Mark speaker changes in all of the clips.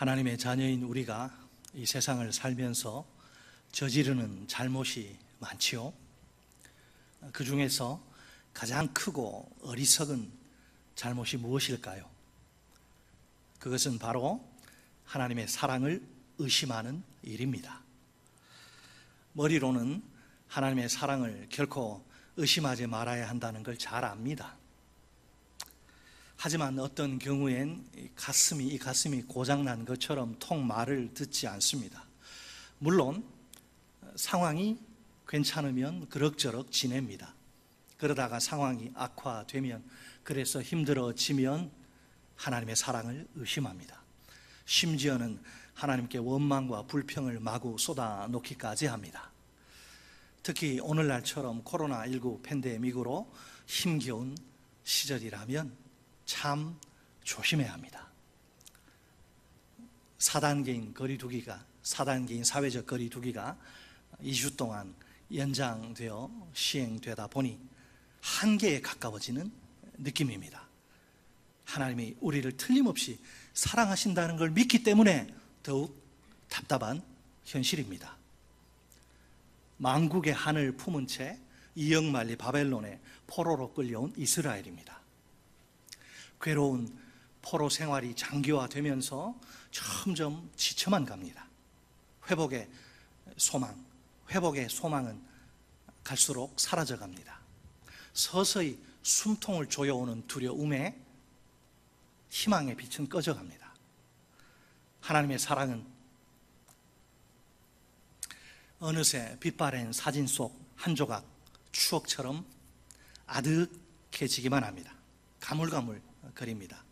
Speaker 1: 하나님의 자녀인 우리가 이 세상을 살면서 저지르는 잘못이 많지요. 그 중에서 가장 크고 어리석은 잘못이 무엇일까요? 그것은 바로 하나님의 사랑을 의심하는 일입니다. 머리로는 하나님의 사랑을 결코 의심하지 말아야 한다는 걸 잘 압니다. 하지만 어떤 경우엔 이 가슴이 고장난 것처럼 통 말을 듣지 않습니다. 물론 상황이 괜찮으면 그럭저럭 지냅니다. 그러다가 상황이 악화되면, 그래서 힘들어지면 하나님의 사랑을 의심합니다. 심지어는 하나님께 원망과 불평을 마구 쏟아놓기까지 합니다. 특히 오늘날처럼 코로나19 팬데믹으로 힘겨운 시절이라면 참 조심해야 합니다. 4단계인 사회적 거리두기가 2주 동안 연장되어 시행되다 보니 한계에 가까워지는 느낌입니다. 하나님이 우리를 틀림없이 사랑하신다는 걸 믿기 때문에 더욱 답답한 현실입니다. 만국의 한을 품은 채 이역만리 바벨론에 포로로 끌려온 이스라엘입니다. 괴로운 포로 생활이 장기화되면서 점점 지쳐만 갑니다. 회복의 소망은 갈수록 사라져 갑니다. 서서히 숨통을 조여오는 두려움에 희망의 빛은 꺼져 갑니다. 하나님의 사랑은 어느새 빛바랜 사진 속 한 조각 추억처럼 아득해지기만 합니다. 가물가물 거립니다.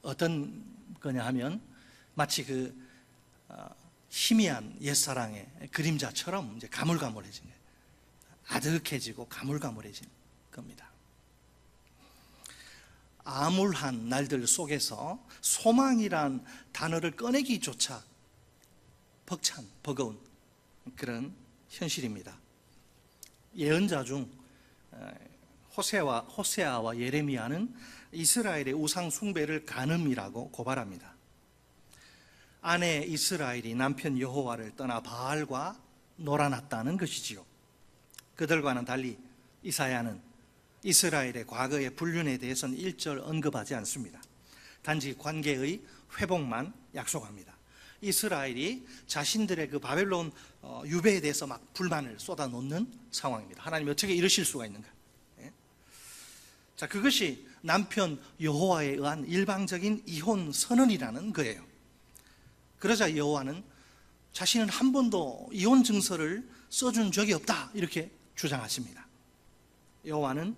Speaker 1: 어떤 거냐 하면 마치 희미한 옛사랑의 그림자처럼 이제 가물가물해진 거예요. 아득해지고 가물가물해진 겁니다. 암울한 날들 속에서 소망이란 단어를 꺼내기조차 버거운 그런 현실입니다. 예언자 중 호세아와 예레미야는 이스라엘의 우상 숭배를 간음이라고 고발합니다. 아내 이스라엘이 남편 여호와를 떠나 바알과 놀아났다는 것이지요. 그들과는 달리 이사야는 이스라엘의 과거의 불륜에 대해서는 일절 언급하지 않습니다. 단지 관계의 회복만 약속합니다. 이스라엘이 자신들의 그 바벨론 유배에 대해서 막 불만을 쏟아놓는 상황입니다. 하나님이 어떻게 이러실 수가 있는가? 자, 그것이 남편 여호와에 의한 일방적인 이혼 선언이라는 거예요. 그러자 여호와는 자신은 한 번도 이혼 증서를 써준 적이 없다, 이렇게 주장하십니다. 여호와는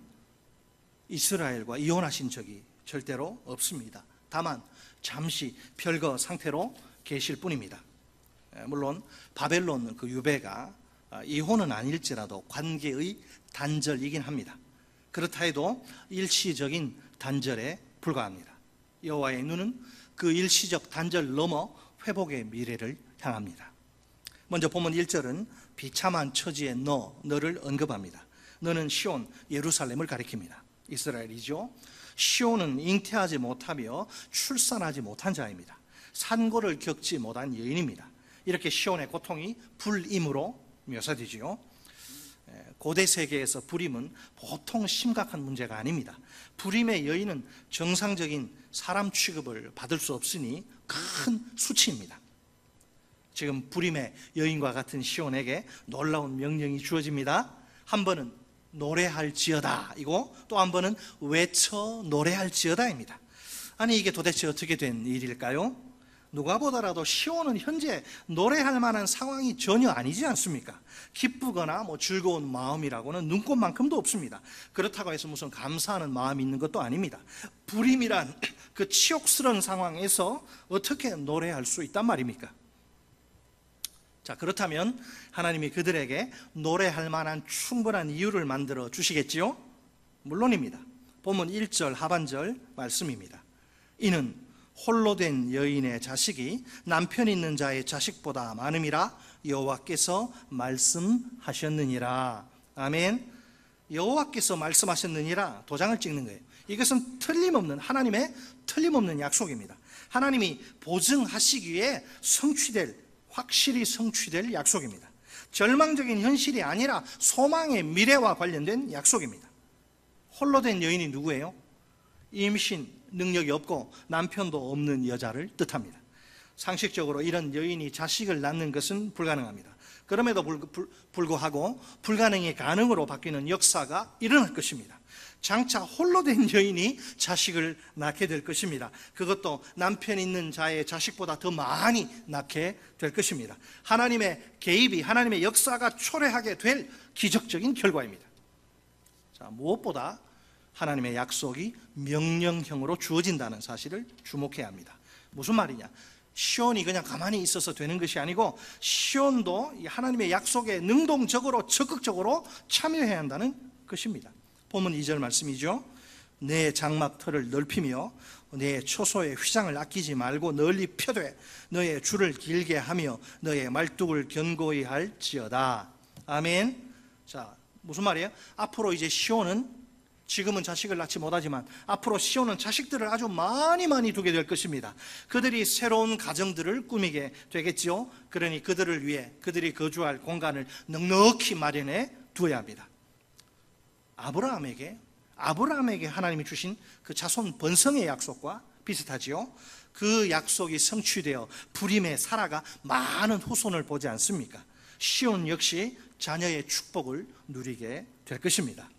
Speaker 1: 이스라엘과 이혼하신 적이 절대로 없습니다. 다만 잠시 별거 상태로 계실 뿐입니다. 물론 바벨론 그 유배가 이혼은 아닐지라도 관계의 단절이긴 합니다. 그렇다 해도 일시적인 단절에 불과합니다. 여호와의 눈은 그 일시적 단절 넘어 회복의 미래를 향합니다. 먼저 본문 1절은 비참한 처지의 너를 언급합니다. 너는 시온 예루살렘을 가리킵니다. 이스라엘이죠. 시온은 잉태하지 못하며 출산하지 못한 자입니다. 산고를 겪지 못한 여인입니다. 이렇게 시온의 고통이 불임으로 묘사되지요. 고대 세계에서 불임은 보통 심각한 문제가 아닙니다. 불임의 여인은 정상적인 사람 취급을 받을 수 없으니 큰 수치입니다. 지금 불임의 여인과 같은 시온에게 놀라운 명령이 주어집니다. 한 번은 노래할지어다 이고, 또 한 번은 외쳐 노래할지어다입니다. 아니, 이게 도대체 어떻게 된 일일까요? 누가 보더라도 시온은 현재 노래할 만한 상황이 전혀 아니지 않습니까? 기쁘거나 즐거운 마음이라고는 눈꽃만큼도 없습니다. 그렇다고 해서 무슨 감사하는 마음이 있는 것도 아닙니다. 불임이란 그 치욕스러운 상황에서 어떻게 노래할 수 있단 말입니까? 자, 그렇다면 하나님이 그들에게 노래할 만한 충분한 이유를 만들어 주시겠지요? 물론입니다. 본문 1절 하반절 말씀입니다. 이는 홀로 된 여인의 자식이 남편 있는 자의 자식보다 많음이라 여호와께서 말씀하셨느니라. 아멘. 여호와께서 말씀하셨느니라 도장을 찍는 거예요. 이것은 하나님의 틀림없는 약속입니다. 하나님이 보증하시기 위해 확실히 성취될 약속입니다. 절망적인 현실이 아니라 소망의 미래와 관련된 약속입니다. 홀로 된 여인이 누구예요? 임신 능력이 없고 남편도 없는 여자를 뜻합니다. 상식적으로 이런 여인이 자식을 낳는 것은 불가능합니다. 그럼에도 불구하고 불가능이 가능으로 바뀌는 역사가 일어날 것입니다. 장차 홀로 된 여인이 자식을 낳게 될 것입니다. 그것도 남편 있는 자의 자식보다 더 많이 낳게 될 것입니다. 하나님의 개입이, 하나님의 역사가 초래하게 될 기적적인 결과입니다. 자, 무엇보다 하나님의 약속이 명령형으로 주어진다는 사실을 주목해야 합니다. 무슨 말이냐? 시온이 그냥 가만히 있어서 되는 것이 아니고 시온도 하나님의 약속에 능동적으로 적극적으로 참여해야 한다는 것입니다. 본문 2절 말씀이죠. 내 장막터를 넓히며 내 초소의 휘장을 아끼지 말고 널리 펴되 너의 줄을 길게 하며 너의 말뚝을 견고히 할지어다. 아멘. 자, 무슨 말이에요? 앞으로 이제 시온은, 지금은 자식을 낳지 못하지만 앞으로 시온은 자식들을 아주 많이 두게 될 것입니다. 그들이 새로운 가정들을 꾸미게 되겠지요. 그러니 그들을 위해 그들이 거주할 공간을 넉넉히 마련해 두어야 합니다. 아브라함에게 하나님이 주신 그 자손 번성의 약속과 비슷하지요. 그 약속이 성취되어 불임의 사라가 많은 후손을 보지 않습니까? 시온 역시 자녀의 축복을 누리게 될 것입니다.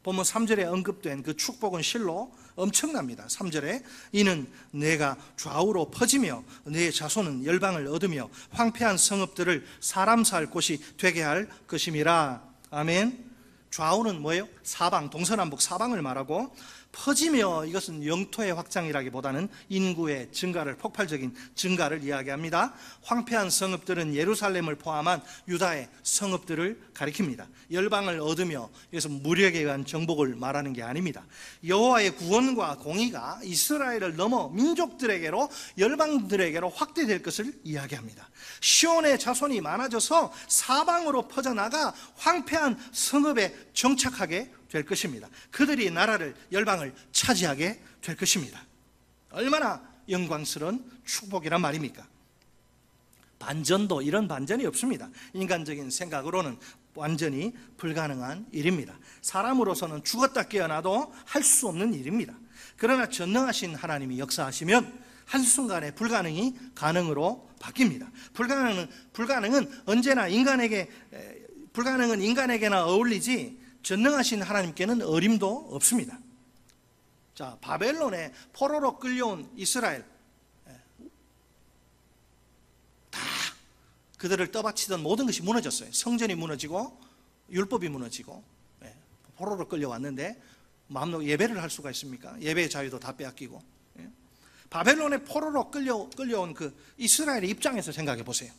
Speaker 1: 본문 3절에 언급된 그 축복은 실로 엄청납니다. 3절에 이는 내가 좌우로 퍼지며 내 자손은 열방을 얻으며 황폐한 성읍들을 사람 살 곳이 되게 할 것임이라. 아멘. 좌우는 뭐예요? 사방, 동서남북 사방을 말하고, 퍼지며 이것은 영토의 확장이라기보다는 인구의 증가를, 폭발적인 증가를 이야기합니다. 황폐한 성읍들은 예루살렘을 포함한 유다의 성읍들을 가리킵니다. 열방을 얻으며, 이것은 무력에 의한 정복을 말하는 게 아닙니다. 여호와의 구원과 공의가 이스라엘을 넘어 민족들에게로, 열방들에게로 확대될 것을 이야기합니다. 시온의 자손이 많아져서 사방으로 퍼져나가 황폐한 성읍에 정착하게 될 것입니다. 그들이 나라를, 열방을 차지하게 될 것입니다. 얼마나 영광스러운 축복이란 말입니까? 반전도 이런 반전이 없습니다. 인간적인 생각으로는 완전히 불가능한 일입니다. 사람으로서는 죽었다 깨어나도 할 수 없는 일입니다. 그러나 전능하신 하나님이 역사하시면 한순간에 불가능이 가능으로 바뀝니다. 불가능은 언제나 불가능은 인간에게나 어울리지 전능하신 하나님께는 어림도 없습니다. 자, 바벨론에 포로로 끌려온 이스라엘, 다 그들을 떠받치던 모든 것이 무너졌어요. 성전이 무너지고 율법이 무너지고, 포로로 끌려왔는데 마음대로 예배를 할 수가 있습니까? 예배의 자유도 다 빼앗기고. 바벨론의 포로로 끌려온 그 이스라엘의 입장에서 생각해 보세요.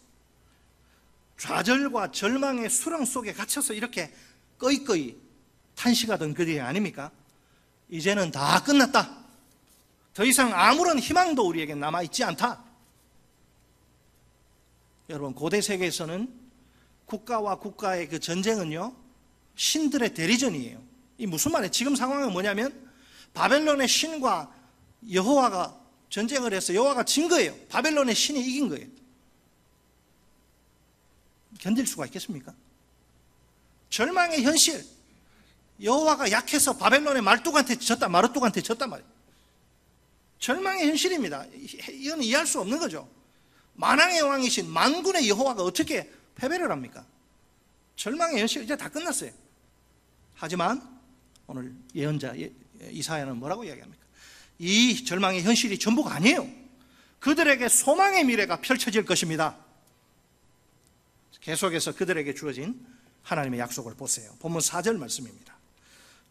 Speaker 1: 좌절과 절망의 수렁 속에 갇혀서 이렇게 꺼이꺼이 탄식하던 그들이 아닙니까? 이제는 다 끝났다. 더 이상 아무런 희망도 우리에게 남아있지 않다. 여러분, 고대 세계에서는 국가와 국가의 그 전쟁은요, 신들의 대리전이에요. 이 무슨 말이에요? 지금 상황은 뭐냐면 바벨론의 신과 여호와가 전쟁을 해서 여호와가 진 거예요. 바벨론의 신이 이긴 거예요. 견딜 수가 있겠습니까? 절망의 현실. 여호와가 약해서 바벨론의 마르뚝한테 졌단 말이에요. 절망의 현실입니다. 이건 이해할 수 없는 거죠. 만왕의 왕이신 만군의 여호와가 어떻게 패배를 합니까? 절망의 현실, 이제 다 끝났어요. 하지만 오늘 예언자 이사야는 뭐라고 이야기합니까? 이 절망의 현실이 전부가 아니에요. 그들에게 소망의 미래가 펼쳐질 것입니다. 계속해서 그들에게 주어진 하나님의 약속을 보세요. 본문 4절 말씀입니다.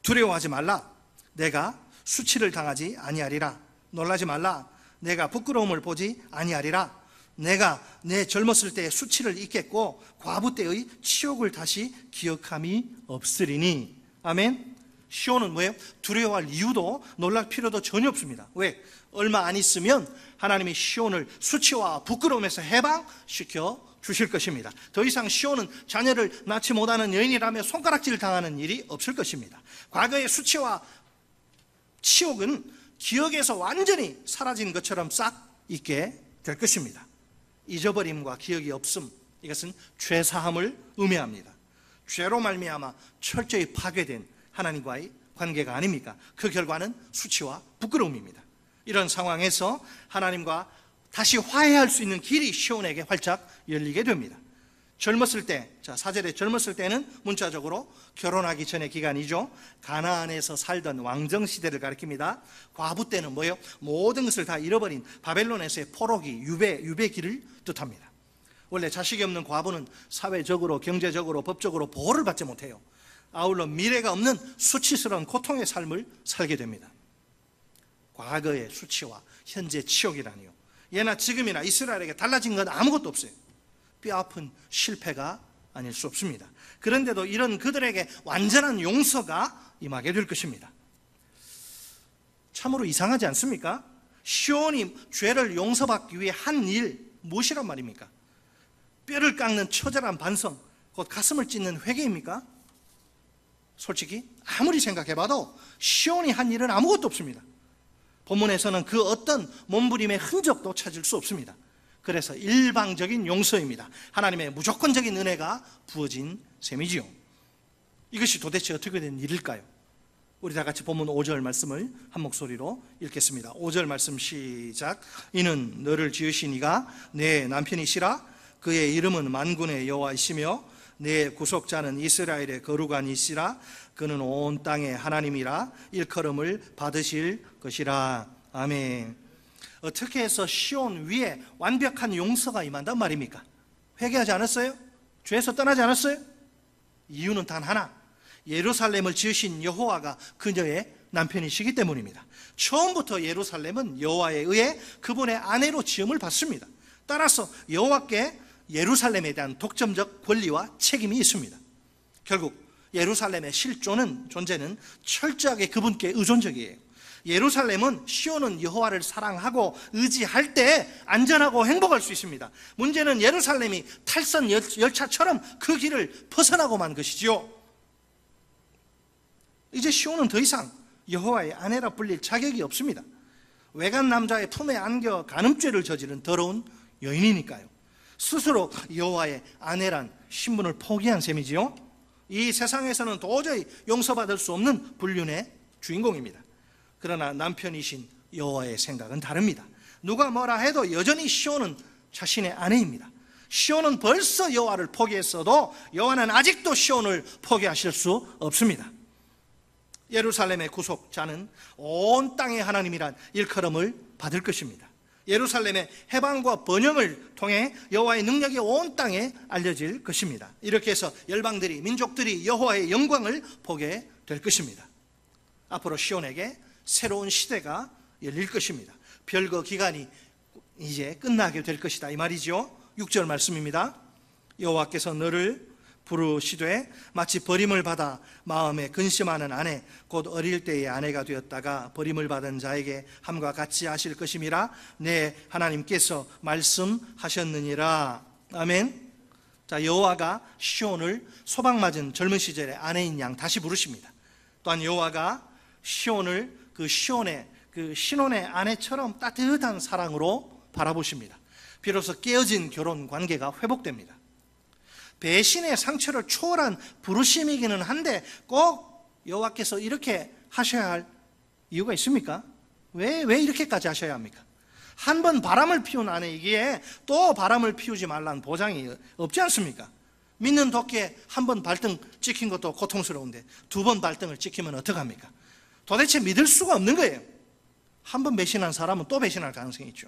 Speaker 1: 두려워하지 말라. 내가 수치를 당하지 아니하리라. 놀라지 말라. 내가 부끄러움을 보지 아니하리라. 내가 내 젊었을 때의 수치를 잊겠고 과부 때의 치욕을 다시 기억함이 없으리니. 아멘. 시온은 뭐예요? 두려워할 이유도 놀랄 필요도 전혀 없습니다. 왜? 얼마 안 있으면 하나님이 시온을 수치와 부끄러움에서 해방시켜 주실 것입니다. 더 이상 시온은 자녀를 낳지 못하는 여인이라며 손가락질 당하는 일이 없을 것입니다. 과거의 수치와 치욕은 기억에서 완전히 사라진 것처럼 싹 잊게 될 것입니다. 잊어버림과 기억이 없음, 이것은 죄사함을 의미합니다. 죄로 말미암아 철저히 파괴된 하나님과의 관계가 아닙니까? 그 결과는 수치와 부끄러움입니다. 이런 상황에서 하나님과 다시 화해할 수 있는 길이 시온에게 활짝 열리게 됩니다. 젊었을 때, 자 4절에 젊었을 때는 문자적으로 결혼하기 전의 기간이죠. 가나안에서 살던 왕정 시대를 가리킵니다. 과부 때는 뭐예요? 모든 것을 다 잃어버린 바벨론에서의 포로기, 유배기를 뜻합니다. 원래 자식이 없는 과부는 사회적으로, 경제적으로, 법적으로 보호를 받지 못해요. 아울러 미래가 없는 수치스러운 고통의 삶을 살게 됩니다. 과거의 수치와 현재 치욕이라니요. 예나 지금이나 이스라엘에게 달라진 건 아무것도 없어요. 뼈아픈 실패가 아닐 수 없습니다. 그런데도 이런 그들에게 완전한 용서가 임하게 될 것입니다. 참으로 이상하지 않습니까? 시온이 죄를 용서받기 위해 한 일, 무엇이란 말입니까? 뼈를 깎는 처절한 반성, 곧 가슴을 찢는 회개입니까? 솔직히 아무리 생각해봐도 시온이 한 일은 아무것도 없습니다. 본문에서는 그 어떤 몸부림의 흔적도 찾을 수 없습니다. 그래서 일방적인 용서입니다. 하나님의 무조건적인 은혜가 부어진 셈이지요. 이것이 도대체 어떻게 된 일일까요? 우리 다 같이 본문 5절 말씀을 한 목소리로 읽겠습니다. 5절 말씀 시작. 이는 너를 지으신 이가 내 남편이시라. 그의 이름은 만군의 여호와이시며 내 구속자는 이스라엘의 거룩한이시라. 그는 온 땅의 하나님이라. 일컬음을 받으실 것이라. 아멘. 어떻게 해서 시온 위에 완벽한 용서가 임한단 말입니까? 회개하지 않았어요? 죄에서 떠나지 않았어요? 이유는 단 하나, 예루살렘을 지으신 여호와가 그녀의 남편이시기 때문입니다. 처음부터 예루살렘은 여호와에 의해 그분의 아내로 지음을 받습니다. 따라서 여호와께 예루살렘에 대한 독점적 권리와 책임이 있습니다. 결국 예루살렘의 존재는 철저하게 그분께 의존적이에요. 예루살렘은, 시온은 여호와를 사랑하고 의지할 때 안전하고 행복할 수 있습니다. 문제는 예루살렘이 탈선 열차처럼 그 길을 벗어나고만 것이지요. 이제 시온은 더 이상 여호와의 아내라 불릴 자격이 없습니다. 외간 남자의 품에 안겨 간음죄를 저지른 더러운 여인이니까요. 스스로 여호와의 아내란 신분을 포기한 셈이지요. 이 세상에서는 도저히 용서받을 수 없는 불륜의 주인공입니다. 그러나 남편이신 여호와의 생각은 다릅니다. 누가 뭐라 해도 여전히 시온은 자신의 아내입니다. 시온은 벌써 여호와를 포기했어도 여호와는 아직도 시온을 포기하실 수 없습니다. 예루살렘의 구속자는 온 땅의 하나님이란 일컬음을 받을 것입니다. 예루살렘의 해방과 번영을 통해 여호와의 능력이 온 땅에 알려질 것입니다. 이렇게 해서 열방들이, 민족들이 여호와의 영광을 보게 될 것입니다. 앞으로 시온에게 새로운 시대가 열릴 것입니다. 별거 기간이 이제 끝나게 될 것이다, 이 말이죠. 6절 말씀입니다. 여호와께서 너를 부르시되 마치 버림을 받아 마음에 근심하는 아내, 곧 어릴 때의 아내가 되었다가 버림을 받은 자에게 함과 같이 하실 것임이라 내 하나님께서 말씀하셨느니라. 아멘. 자, 여호와가 시온을 소방맞은 젊은 시절의 아내인 양 다시 부르십니다. 또한 여호와가 시온을 시온의 신혼의 아내처럼 따뜻한 사랑으로 바라보십니다. 비로소 깨어진 결혼 관계가 회복됩니다. 배신의 상처를 초월한 부르심이기는 한데 꼭 여호와께서 이렇게 하셔야 할 이유가 있습니까? 왜 이렇게까지 하셔야 합니까? 한 번 바람을 피운 아내이기에 또 바람을 피우지 말라는 보장이 없지 않습니까? 믿는 도끼에 한 번 발등 찍힌 것도 고통스러운데 두 번 발등을 찍히면 어떡합니까? 도대체 믿을 수가 없는 거예요. 한 번 배신한 사람은 또 배신할 가능성이 있죠.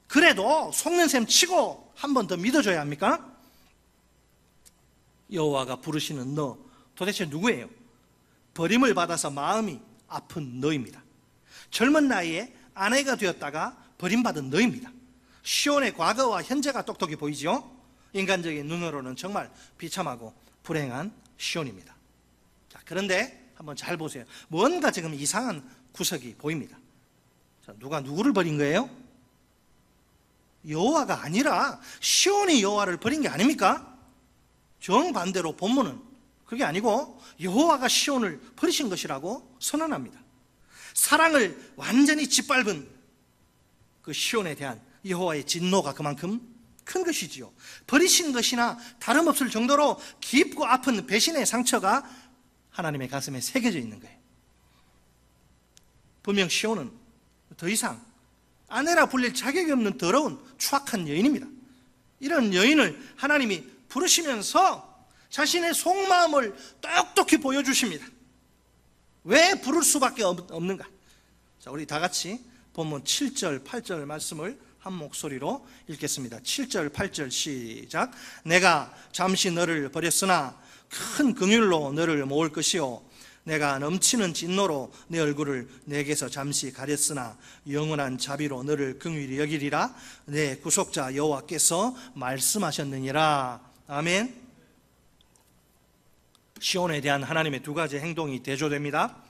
Speaker 1: 그래도 속는 셈 치고 한 번 더 믿어줘야 합니까? 여호와가 부르시는 너, 도대체 누구예요? 버림을 받아서 마음이 아픈 너입니다. 젊은 나이에 아내가 되었다가 버림받은 너입니다. 시온의 과거와 현재가 똑똑히 보이죠? 인간적인 눈으로는 정말 비참하고 불행한 시온입니다. 자, 그런데 한번 잘 보세요. 뭔가 지금 이상한 구석이 보입니다. 자, 누가 누구를 버린 거예요? 여호와가 아니라 시온이 여호와를 버린 게 아닙니까? 정반대로 본문은 그게 아니고 여호와가 시온을 버리신 것이라고 선언합니다. 사랑을 완전히 짓밟은 그 시온에 대한 여호와의 진노가 그만큼 큰 것이지요. 버리신 것이나 다름없을 정도로 깊고 아픈 배신의 상처가 하나님의 가슴에 새겨져 있는 거예요. 분명 시온은 더 이상 아내라 불릴 자격이 없는 더러운 추악한 여인입니다. 이런 여인을 하나님이 부르시면서 자신의 속마음을 똑똑히 보여주십니다. 왜 부를 수밖에 없는가? 자, 우리 다 같이 본문 7절, 8절 말씀을 한 목소리로 읽겠습니다. 7절, 8절 시작. 내가 잠시 너를 버렸으나 큰 긍휼로 너를 모을 것이요 내가 넘치는 진노로 내 얼굴을 내게서 잠시 가렸으나 영원한 자비로 너를 긍휼히 여기리라. 내 구속자 여호와께서 말씀하셨느니라. 아멘. 시온에 대한 하나님의 두 가지 행동이 대조됩니다.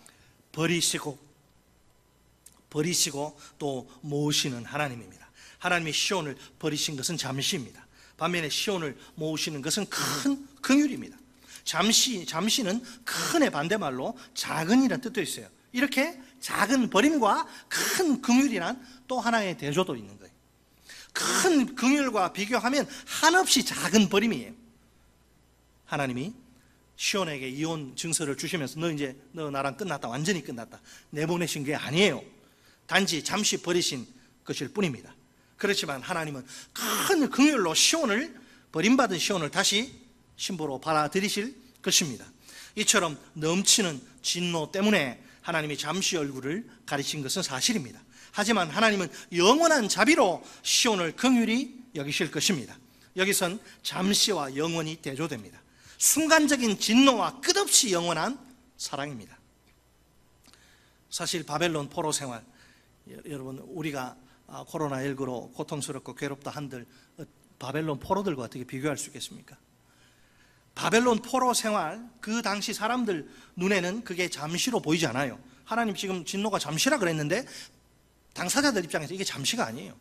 Speaker 1: 버리시고 또 모으시는 하나님입니다. 하나님이 시온을 버리신 것은 잠시입니다. 반면에 시온을 모으시는 것은 큰 긍휼입니다. 잠시는 큰의 반대말로 작은이라는 뜻도 있어요. 이렇게 작은 버림과 큰 긍휼이란 또 하나의 대조도 있는 거예요. 큰 긍휼과 비교하면 한없이 작은 버림이에요. 하나님이 시온에게 이혼 증서를 주시면서 너 나랑 끝났다, 완전히 끝났다, 내보내신 게 아니에요. 단지 잠시 버리신 것일 뿐입니다. 그렇지만 하나님은 큰 긍휼로 시온을, 버림받은 시온을 다시 신부로 받아들이실 것입니다. 이처럼 넘치는 진노 때문에 하나님이 잠시 얼굴을 가리신 것은 사실입니다. 하지만 하나님은 영원한 자비로 시온을 긍휼히 여기실 것입니다. 여기선 잠시와 영원히 대조됩니다. 순간적인 진노와 끝없이 영원한 사랑입니다. 사실 바벨론 포로 생활, 여러분 우리가 코로나19로 고통스럽고 괴롭다 한들 바벨론 포로들과 어떻게 비교할 수 있겠습니까? 바벨론 포로 생활, 그 당시 사람들 눈에는 그게 잠시로 보이지 않아요. 하나님 지금 진노가 잠시라 그랬는데 당사자들 입장에서 이게 잠시가 아니에요.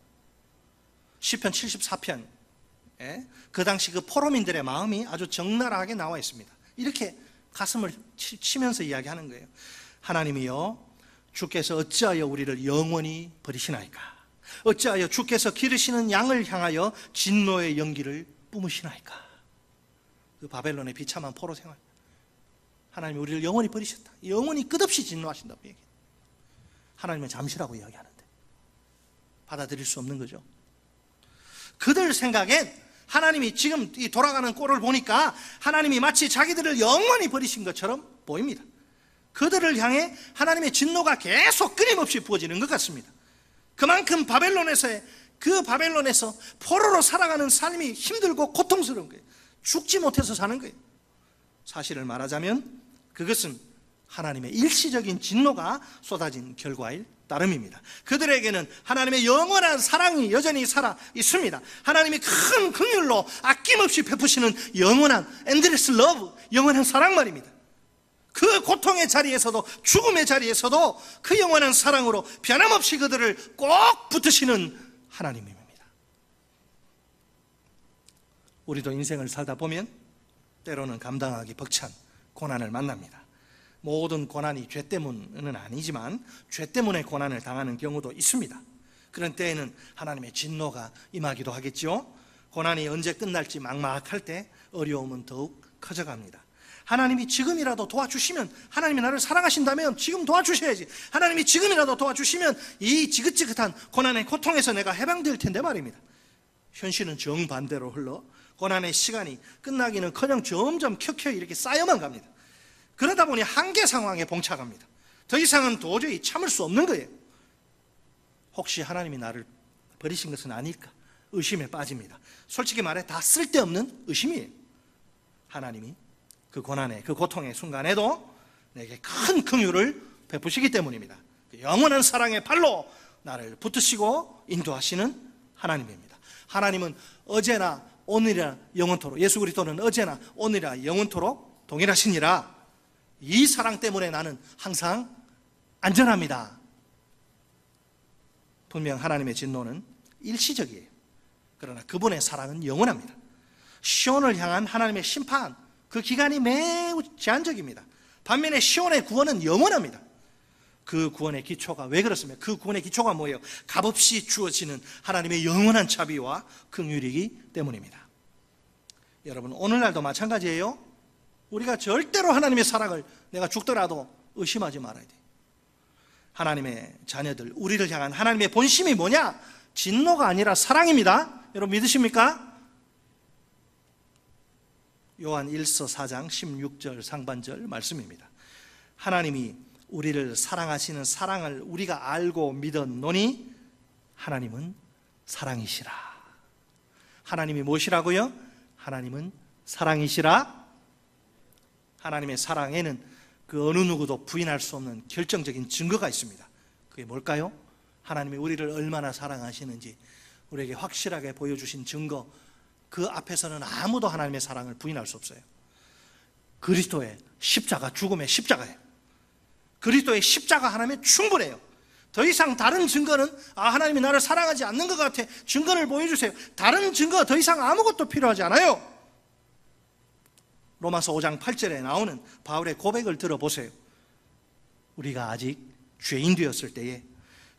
Speaker 1: 시편 74편, 그 당시 그 포로민들의 마음이 아주 적나라하게 나와 있습니다. 이렇게 가슴을 치면서 이야기하는 거예요. 하나님이여, 주께서 어찌하여 우리를 영원히 버리시나이까? 어찌하여 주께서 기르시는 양을 향하여 진노의 연기를 뿜으시나이까? 그 바벨론의 비참한 포로 생활, 하나님이 우리를 영원히 버리셨다, 영원히 끝없이 진노하신다고 얘기해요. 하나님은 잠시라고 이야기하는데 받아들일 수 없는 거죠. 그들 생각엔 하나님이 지금 이 돌아가는 꼴을 보니까 하나님이 마치 자기들을 영원히 버리신 것처럼 보입니다. 그들을 향해 하나님의 진노가 계속 끊임없이 부어지는 것 같습니다. 그만큼 바벨론에서 포로로 살아가는 삶이 힘들고 고통스러운 거예요. 죽지 못해서 사는 거예요. 사실을 말하자면 그것은 하나님의 일시적인 진노가 쏟아진 결과일 따름입니다. 그들에게는 하나님의 영원한 사랑이 여전히 살아 있습니다. 하나님이 큰 긍휼로 아낌없이 베푸시는 영원한 엔드레스 러브, 영원한 사랑 말입니다. 그 고통의 자리에서도, 죽음의 자리에서도 그 영원한 사랑으로 변함없이 그들을 꼭 붙드시는 하나님입니다. 우리도 인생을 살다 보면 때로는 감당하기 벅찬 고난을 만납니다. 모든 고난이 죄 때문은 아니지만 죄 때문에 고난을 당하는 경우도 있습니다. 그런 때에는 하나님의 진노가 임하기도 하겠죠. 고난이 언제 끝날지 막막할 때 어려움은 더욱 커져갑니다. 하나님이 지금이라도 도와주시면, 하나님이 나를 사랑하신다면 지금 도와주셔야지, 하나님이 지금이라도 도와주시면 이 지긋지긋한 고난의 고통에서 내가 해방될 텐데 말입니다. 현실은 정반대로 흘러 고난의 시간이 끝나기는커녕 점점 켜켜 이렇게 쌓여만 갑니다. 그러다 보니 한계 상황에 봉착합니다. 더 이상은 도저히 참을 수 없는 거예요. 혹시 하나님이 나를 버리신 것은 아닐까? 의심에 빠집니다. 솔직히 말해 다 쓸데없는 의심이에요. 하나님이 그 고난의, 그 고통의 순간에도 내게 큰 긍휼을 베푸시기 때문입니다. 영원한 사랑의 발로 나를 붙드시고 인도하시는 하나님입니다. 하나님은 어제나 오늘이나 영원토록, 예수 그리스도는 어제나 오늘이나 영원토록 동일하시니라. 이 사랑 때문에 나는 항상 안전합니다. 분명 하나님의 진노는 일시적이에요. 그러나 그분의 사랑은 영원합니다. 시온을 향한 하나님의 심판, 그 기간이 매우 제한적입니다. 반면에 시온의 구원은 영원합니다. 그 구원의 기초가 왜 그렇습니까? 그 구원의 기초가 뭐예요? 값없이 주어지는 하나님의 영원한 자비와 긍휼이기 때문입니다. 여러분, 오늘날도 마찬가지예요. 우리가 절대로 하나님의 사랑을 내가 죽더라도 의심하지 말아야 돼요. 하나님의 자녀들, 우리를 향한 하나님의 본심이 뭐냐? 진노가 아니라 사랑입니다. 여러분 믿으십니까? 요한 1서 4장 16절 상반절 말씀입니다. 하나님이 우리를 사랑하시는 사랑을 우리가 알고 믿었노니 하나님은 사랑이시라. 하나님이 무엇이라고요? 하나님은 사랑이시라. 하나님의 사랑에는 그 어느 누구도 부인할 수 없는 결정적인 증거가 있습니다. 그게 뭘까요? 하나님이 우리를 얼마나 사랑하시는지 우리에게 확실하게 보여주신 증거, 그 앞에서는 아무도 하나님의 사랑을 부인할 수 없어요. 그리스도의 십자가, 죽음의 십자가예요. 그리스도의 십자가 하나면 충분해요. 더 이상 다른 증거는 하나님이 나를 사랑하지 않는 것 같아, 증거를 보여주세요. 다른 증거 더 이상 아무것도 필요하지 않아요. 로마서 5장 8절에 나오는 바울의 고백을 들어보세요. 우리가 아직 죄인 되었을 때에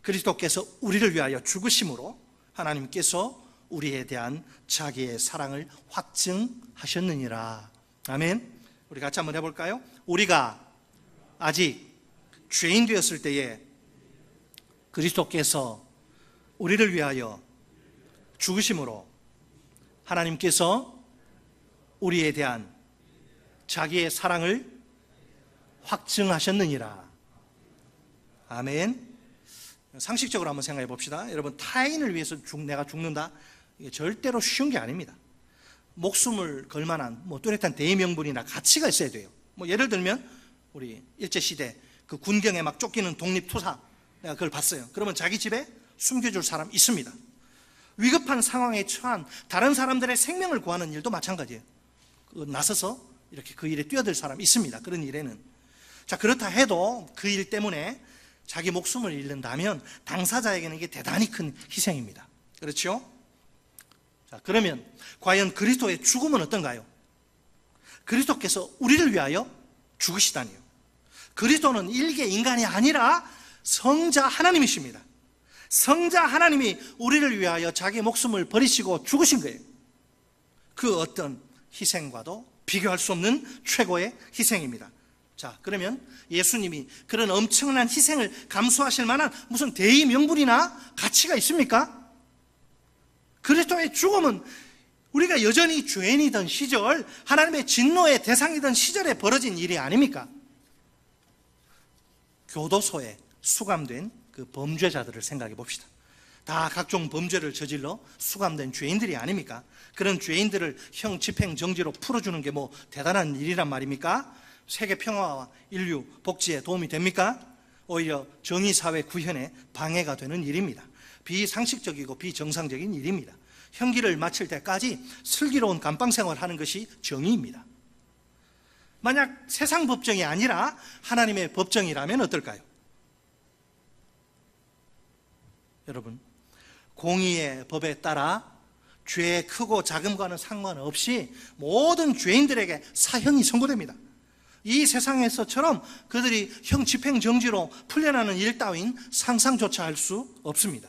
Speaker 1: 그리스도께서 우리를 위하여 죽으심으로 하나님께서 우리에 대한 자기의 사랑을 확증하셨느니라. 아멘. 우리 같이 한번 해볼까요? 우리가 아직 죄인 되었을 때에 그리스도께서 우리를 위하여 죽으심으로 하나님께서 우리에 대한 자기의 사랑을 확증하셨느니라. 아멘. 상식적으로 한번 생각해 봅시다. 여러분, 타인을 위해서 내가 죽는다? 이게 절대로 쉬운 게 아닙니다. 목숨을 걸 만한 뚜렷한 대의명분이나 가치가 있어야 돼요. 예를 들면 우리 일제시대 그 군경에 막 쫓기는 독립투사, 내가 그걸 봤어요. 그러면 자기 집에 숨겨줄 사람 있습니다. 위급한 상황에 처한 다른 사람들의 생명을 구하는 일도 마찬가지예요. 나서서 이렇게 그 일에 뛰어들 사람 있습니다. 그런 일에는. 자, 그렇다 해도 그 일 때문에 자기 목숨을 잃는다면 당사자에게는 이게 대단히 큰 희생입니다. 그렇죠? 자, 그러면 과연 그리스도의 죽음은 어떤가요? 그리스도께서 우리를 위하여 죽으시다니요. 그리스도는 일개 인간이 아니라 성자 하나님이십니다. 성자 하나님이 우리를 위하여 자기 목숨을 버리시고 죽으신 거예요. 그 어떤 희생과도 비교할 수 없는 최고의 희생입니다. 자, 그러면 예수님이 그런 엄청난 희생을 감수하실 만한 무슨 대의 명분이나 가치가 있습니까? 그리스도의 죽음은 우리가 여전히 죄인이던 시절, 하나님의 진노의 대상이던 시절에 벌어진 일이 아닙니까? 교도소에 수감된 그 범죄자들을 생각해 봅시다. 다 각종 범죄를 저질러 수감된 죄인들이 아닙니까? 그런 죄인들을 형 집행정지로 풀어주는 게 대단한 일이란 말입니까? 세계 평화와 인류 복지에 도움이 됩니까? 오히려 정의사회 구현에 방해가 되는 일입니다. 비상식적이고 비정상적인 일입니다. 형기를 마칠 때까지 슬기로운 감방생활을 하는 것이 정의입니다. 만약 세상 법정이 아니라 하나님의 법정이라면 어떨까요? 여러분, 공의의 법에 따라 죄 크고 작음과는 상관없이 모든 죄인들에게 사형이 선고됩니다. 이 세상에서처럼 그들이 형 집행정지로 풀려나는 일 따윈 상상조차 할 수 없습니다.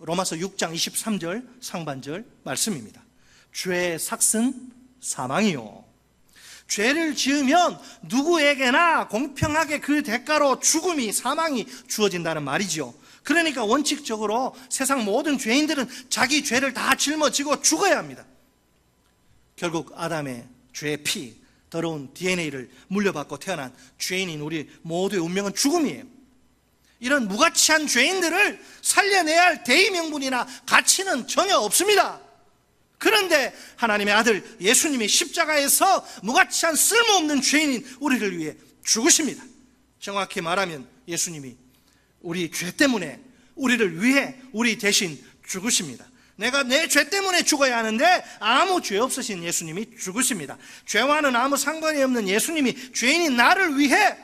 Speaker 1: 로마서 6장 23절 상반절 말씀입니다. 죄의 삭은 사망이요. 죄를 지으면 누구에게나 공평하게 그 대가로 죽음이, 사망이 주어진다는 말이죠. 그러니까 원칙적으로 세상 모든 죄인들은 자기 죄를 다 짊어지고 죽어야 합니다. 결국 아담의 죄의 피, 더러운 DNA를 물려받고 태어난 죄인인 우리 모두의 운명은 죽음이에요. 이런 무가치한 죄인들을 살려내야 할 대의 명분이나 가치는 전혀 없습니다. 그런데 하나님의 아들 예수님이 십자가에서 무가치한 쓸모없는 죄인인 우리를 위해 죽으십니다. 정확히 말하면 예수님이 우리 죄 때문에 우리를 위해 우리 대신 죽으십니다. 내가 내 죄 때문에 죽어야 하는데 아무 죄 없으신 예수님이 죽으십니다. 죄와는 아무 상관이 없는 예수님이 죄인인 나를 위해,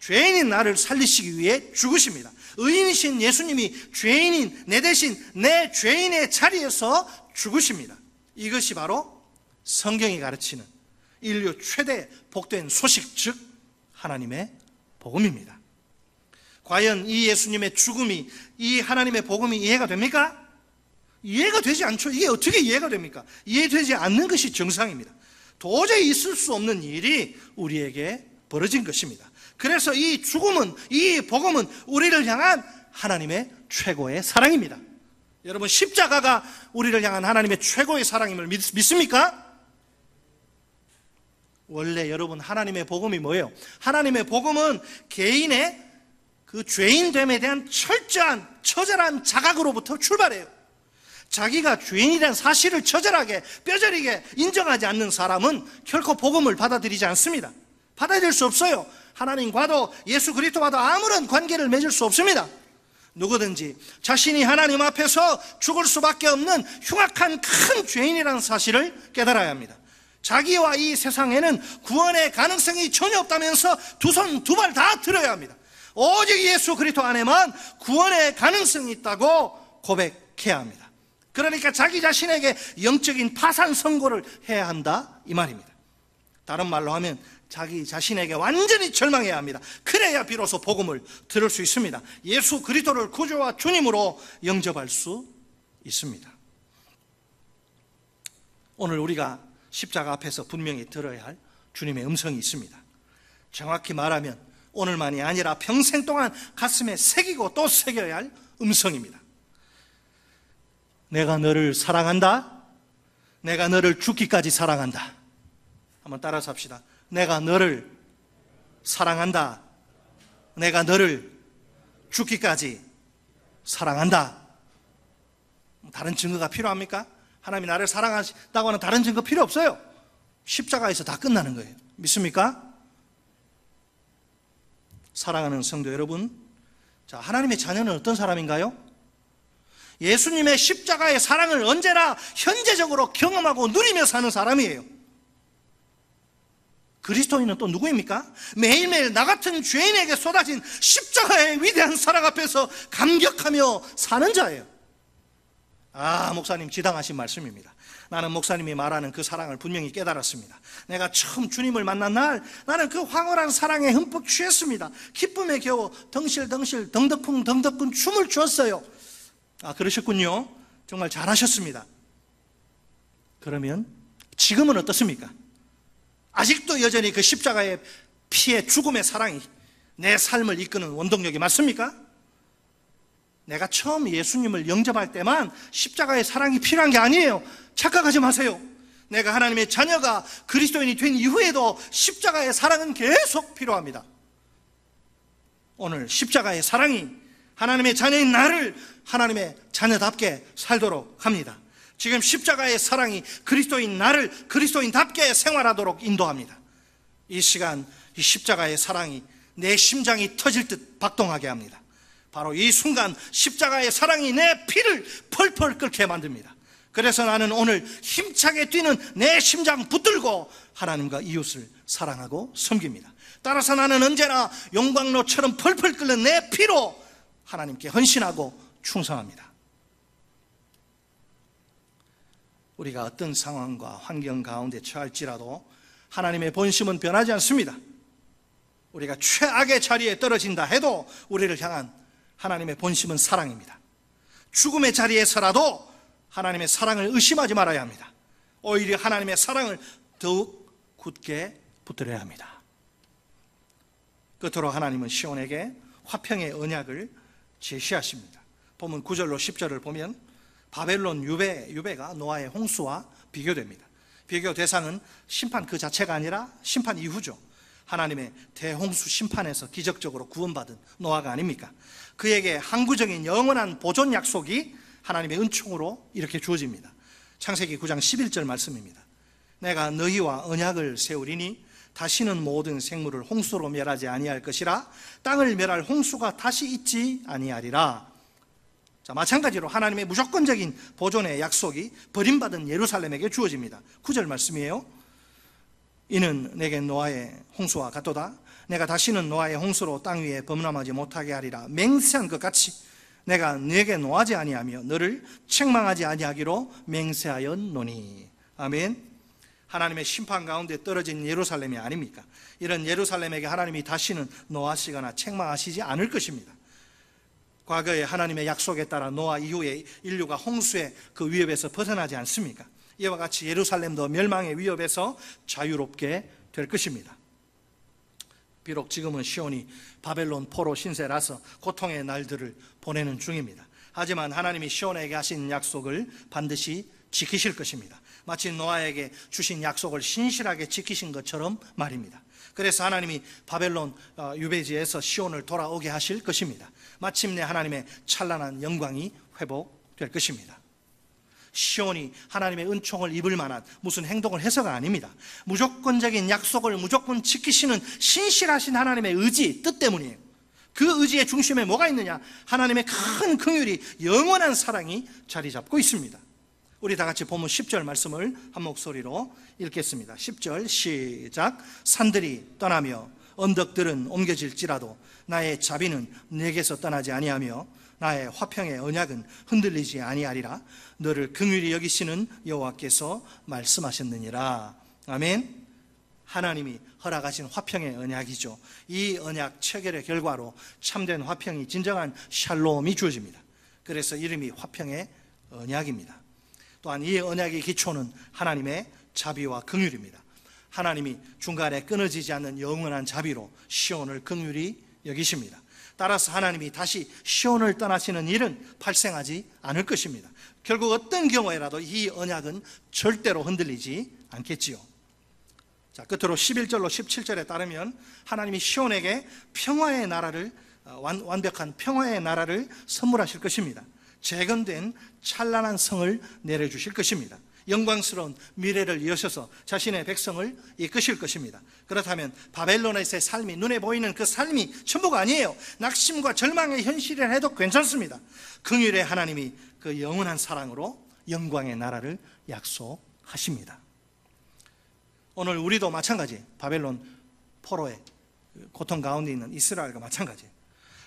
Speaker 1: 죄인인 나를 살리시기 위해 죽으십니다. 의인이신 예수님이 죄인인 내 대신 내 죄인의 자리에서 죽으십니다. 이것이 바로 성경이 가르치는 인류 최대 복된 소식, 즉 하나님의 복음입니다. 과연 이 예수님의 죽음이, 이 하나님의 복음이 이해가 됩니까? 이해가 되지 않죠. 이게 어떻게 이해가 됩니까? 이해되지 않는 것이 정상입니다. 도저히 있을 수 없는 일이 우리에게 벌어진 것입니다. 그래서 이 죽음은, 이 복음은 우리를 향한 하나님의 최고의 사랑입니다. 여러분, 십자가가 우리를 향한 하나님의 최고의 사랑임을 믿습니까? 원래 여러분, 하나님의 복음이 뭐예요? 하나님의 복음은 개인의 그 죄인됨에 대한 철저한, 처절한 자각으로부터 출발해요. 자기가 죄인이라는 사실을 처절하게, 뼈저리게 인정하지 않는 사람은 결코 복음을 받아들이지 않습니다. 받아들일 수 없어요. 하나님과도, 예수 그리스도와도 아무런 관계를 맺을 수 없습니다. 누구든지 자신이 하나님 앞에서 죽을 수밖에 없는 흉악한 큰 죄인이라는 사실을 깨달아야 합니다. 자기와 이 세상에는 구원의 가능성이 전혀 없다면서 두 손 두 발 다 들어야 합니다. 오직 예수 그리스도 안에만 구원의 가능성이 있다고 고백해야 합니다. 그러니까 자기 자신에게 영적인 파산 선고를 해야 한다, 이 말입니다. 다른 말로 하면 자기 자신에게 완전히 절망해야 합니다. 그래야 비로소 복음을 들을 수 있습니다. 예수 그리스도를 구주와 주님으로 영접할 수 있습니다. 오늘 우리가 십자가 앞에서 분명히 들어야 할 주님의 음성이 있습니다. 정확히 말하면 오늘만이 아니라 평생 동안 가슴에 새기고 또 새겨야 할 음성입니다. 내가 너를 사랑한다. 내가 너를 죽기까지 사랑한다. 한번 따라서 합시다. 내가 너를 사랑한다. 내가 너를 죽기까지 사랑한다. 다른 증거가 필요합니까? 하나님이 나를 사랑하신다고 하는 다른 증거 필요 없어요. 십자가에서 다 끝나는 거예요. 믿습니까? 사랑하는 성도 여러분, 자, 하나님의 자녀는 어떤 사람인가요? 예수님의 십자가의 사랑을 언제나 현재적으로 경험하고 누리며 사는 사람이에요. 그리스도인은 또 누구입니까? 매일매일 나 같은 죄인에게 쏟아진 십자가의 위대한 사랑 앞에서 감격하며 사는 자예요. 목사님 지당하신 말씀입니다. 나는 목사님이 말하는 그 사랑을 분명히 깨달았습니다. 내가 처음 주님을 만난 날 나는 그 황홀한 사랑에 흠뻑 취했습니다. 기쁨에 겨우 덩실덩실 덩덕쿵 덩덕쿵 춤을 추었어요. 그러셨군요. 정말 잘하셨습니다. 그러면 지금은 어떻습니까? 아직도 여전히 그 십자가의 피의 죽음의 사랑이 내 삶을 이끄는 원동력이 맞습니까? 내가 처음 예수님을 영접할 때만 십자가의 사랑이 필요한 게 아니에요. 착각하지 마세요. 내가 하나님의 자녀가 그리스도인이 된 이후에도 십자가의 사랑은 계속 필요합니다. 오늘 십자가의 사랑이 하나님의 자녀인 나를 하나님의 자녀답게 살도록 합니다. 지금 십자가의 사랑이 그리스도인 나를 그리스도인답게 생활하도록 인도합니다. 이 시간 이 십자가의 사랑이 내 심장이 터질 듯 박동하게 합니다. 바로 이 순간 십자가의 사랑이 내 피를 펄펄 끓게 만듭니다. 그래서 나는 오늘 힘차게 뛰는 내 심장 붙들고 하나님과 이웃을 사랑하고 섬깁니다. 따라서 나는 언제나 용광로처럼 펄펄 끓는 내 피로 하나님께 헌신하고 충성합니다. 우리가 어떤 상황과 환경 가운데 처할지라도 하나님의 본심은 변하지 않습니다. 우리가 최악의 자리에 떨어진다 해도 우리를 향한 하나님의 본심은 사랑입니다. 죽음의 자리에서라도 하나님의 사랑을 의심하지 말아야 합니다. 오히려 하나님의 사랑을 더욱 굳게 붙들어야 합니다. 끝으로 하나님은 시온에게 화평의 언약을 제시하십니다. 보면 9절로 10절을 보면 바벨론 유배가 노아의 홍수와 비교됩니다. 비교 대상은 심판 그 자체가 아니라 심판 이후죠. 하나님의 대홍수 심판에서 기적적으로 구원받은 노아가 아닙니까? 그에게 항구적인 영원한 보존 약속이 하나님의 은총으로 이렇게 주어집니다. 창세기 9장 11절 말씀입니다. 내가 너희와 언약을 세우리니 다시는 모든 생물을 홍수로 멸하지 아니할 것이라 땅을 멸할 홍수가 다시 있지 아니하리라. 자, 마찬가지로 하나님의 무조건적인 보존의 약속이 버림받은 예루살렘에게 주어집니다. 9절 말씀이에요. 이는 내게 노아의 홍수와 같도다. 내가 다시는 노아의 홍수로 땅 위에 범람하지 못하게 하리라. 맹세한 것 같이 내가 네게 노하지 아니하며 너를 책망하지 아니하기로 맹세하였노니. 아멘. 하나님의 심판 가운데 떨어진 예루살렘이 아닙니까? 이런 예루살렘에게 하나님이 다시는 노하시거나 책망하시지 않을 것입니다. 과거에 하나님의 약속에 따라 노아 이후에 인류가 홍수의 그 위협에서 벗어나지 않습니까? 이와 같이 예루살렘도 멸망의 위협에서 자유롭게 될 것입니다. 비록 지금은 시온이 바벨론 포로 신세라서 고통의 날들을 보내는 중입니다. 하지만 하나님이 시온에게 하신 약속을 반드시 지키실 것입니다. 마치 노아에게 주신 약속을 신실하게 지키신 것처럼 말입니다. 그래서 하나님이 바벨론 유배지에서 시온을 돌아오게 하실 것입니다. 마침내 하나님의 찬란한 영광이 회복될 것입니다. 시온이 하나님의 은총을 입을 만한 무슨 행동을 해서가 아닙니다. 무조건적인 약속을 무조건 지키시는 신실하신 하나님의 의지, 뜻 때문이에요. 그 의지의 중심에 뭐가 있느냐? 하나님의 큰 긍휼이, 영원한 사랑이 자리 잡고 있습니다. 우리 다 같이 본문 10절 말씀을 한 목소리로 읽겠습니다. 10절 시작. 산들이 떠나며 언덕들은 옮겨질지라도 나의 자비는 내게서 떠나지 아니하며 나의 화평의 언약은 흔들리지 아니하리라. 너를 긍휼히 여기시는 여호와께서 말씀하셨느니라. 아멘. 하나님이 허락하신 화평의 언약이죠. 이 언약 체결의 결과로 참된 화평이, 진정한 샬롬이 주어집니다. 그래서 이름이 화평의 언약입니다. 또한 이 언약의 기초는 하나님의 자비와 긍휼입니다. 하나님이 중간에 끊어지지 않는 영원한 자비로 시온을 긍휼히 여기십니다. 따라서 하나님이 다시 시온을 떠나시는 일은 발생하지 않을 것입니다. 결국 어떤 경우에라도 이 언약은 절대로 흔들리지 않겠지요. 자, 끝으로 11절로 17절에 따르면 하나님이 시온에게 평화의 나라를, 완벽한 평화의 나라를 선물하실 것입니다. 재건된 찬란한 성을 내려주실 것입니다. 영광스러운 미래를 여셔서 자신의 백성을 이끄실 것입니다. 그렇다면 바벨론에서의 삶이, 눈에 보이는 그 삶이 전부가 아니에요. 낙심과 절망의 현실이라 해도 괜찮습니다. 긍휼의 하나님이 그 영원한 사랑으로 영광의 나라를 약속하십니다. 오늘 우리도 마찬가지, 바벨론 포로의 고통 가운데 있는 이스라엘과 마찬가지,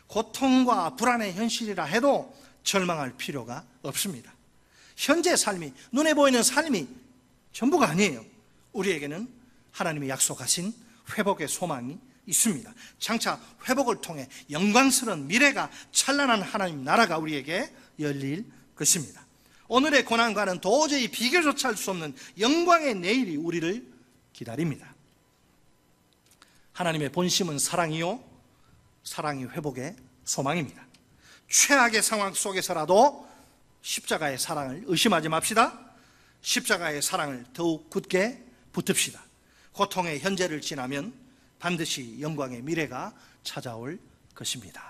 Speaker 1: 고통과 불안의 현실이라 해도 절망할 필요가 없습니다. 현재 삶이, 눈에 보이는 삶이 전부가 아니에요. 우리에게는 하나님이 약속하신 회복의 소망이 있습니다. 장차 회복을 통해 영광스러운 미래가, 찬란한 하나님 나라가 우리에게 열릴 것입니다. 오늘의 고난과는 도저히 비교조차 할 수 없는 영광의 내일이 우리를 기다립니다. 하나님의 본심은 사랑이요, 사랑이 회복의 소망입니다. 최악의 상황 속에서라도 십자가의 사랑을 의심하지 맙시다. 십자가의 사랑을 더욱 굳게 붙읍시다. 고통의 현재를 지나면 반드시 영광의 미래가 찾아올 것입니다.